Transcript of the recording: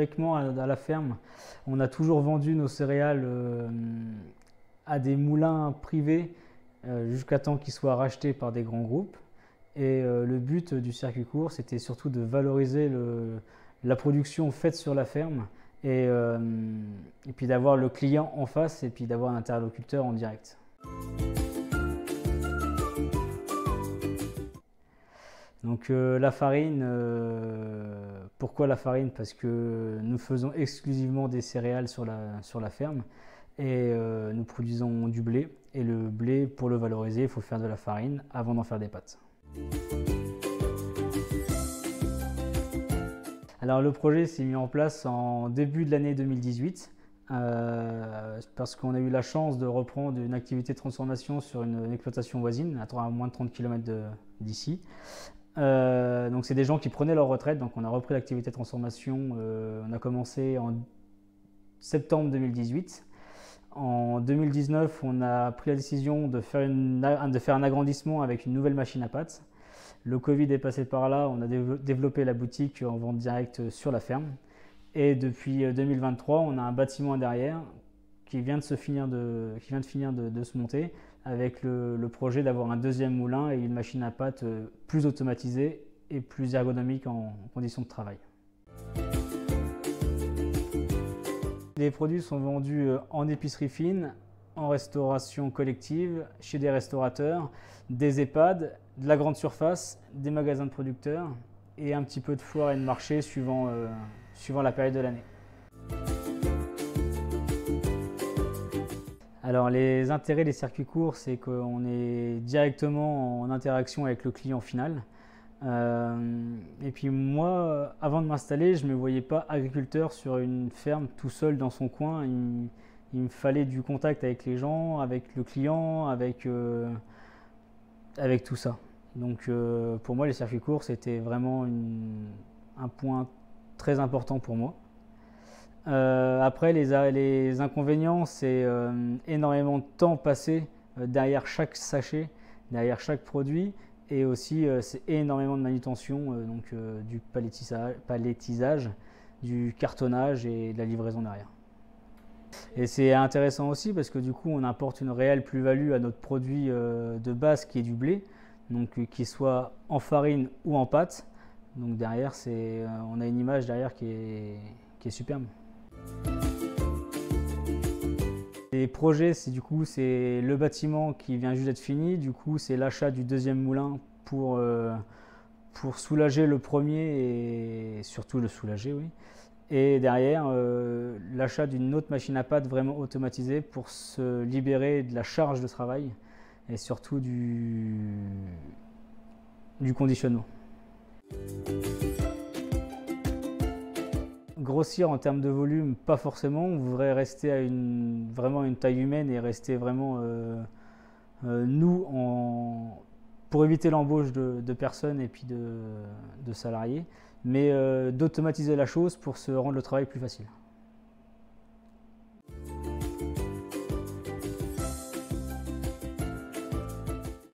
historiquement, à la ferme, on a toujours vendu nos céréales à des moulins privés jusqu'à temps qu'ils soient rachetés par des grands groupes. Et le but du circuit court, c'était surtout de valoriser la production faite sur la ferme et puis d'avoir le client en face et puis d'avoir un interlocuteur en direct. Donc la farine, pourquoi la farine? Parce que nous faisons exclusivement des céréales sur la ferme et nous produisons du blé. Et le blé, pour le valoriser, il faut faire de la farine avant d'en faire des pâtes. Alors le projet s'est mis en place en début de l'année 2018 parce qu'on a eu la chance de reprendre une activité de transformation sur une exploitation voisine à moins de 30 km d'ici. Donc c'est des gens qui prenaient leur retraite, donc on a repris l'activité de transformation, on a commencé en septembre 2018. En 2019, on a pris la décision de faire un agrandissement avec une nouvelle machine à pâtes. Le Covid est passé par là, on a développé la boutique en vente directe sur la ferme. Et depuis 2023, on a un bâtiment derrière qui vient de finir de se monter avec le projet d'avoir un deuxième moulin et une machine à pâtes plus automatisée et plus ergonomique en conditions de travail. Les produits sont vendus en épicerie fine, en restauration collective, chez des restaurateurs, des EHPAD, de la grande surface, des magasins de producteurs et un petit peu de foire et de marché suivant la période de l'année. Alors les intérêts des circuits courts, c'est qu'on est directement en interaction avec le client final. Et puis moi, avant de m'installer, je ne me voyais pas agriculteur sur une ferme tout seul dans son coin. Il me fallait du contact avec les gens, avec le client, avec tout ça. Donc pour moi, les circuits courts, c'était vraiment un point très important pour moi. Après, les inconvénients, c'est énormément de temps passé derrière chaque sachet, derrière chaque produit. Et aussi, c'est énormément de manutention, du palettisage, du cartonnage et de la livraison derrière. Et c'est intéressant aussi parce que du coup, on apporte une réelle plus-value à notre produit de base qui est du blé, donc qu'il soit en farine ou en pâte. Donc derrière, on a une image derrière qui est superbe. Les projets, c'est le bâtiment qui vient juste d'être fini. Du coup, c'est l'achat du deuxième moulin pour soulager le premier et surtout le soulager, oui. Et derrière, l'achat d'une autre machine à pâte vraiment automatisée pour se libérer de la charge de travail et surtout du conditionnement. Grossir en termes de volume, pas forcément. On voudrait rester à vraiment une taille humaine et rester vraiment pour éviter l'embauche de personnes et puis de salariés, mais d'automatiser la chose pour se rendre le travail plus facile.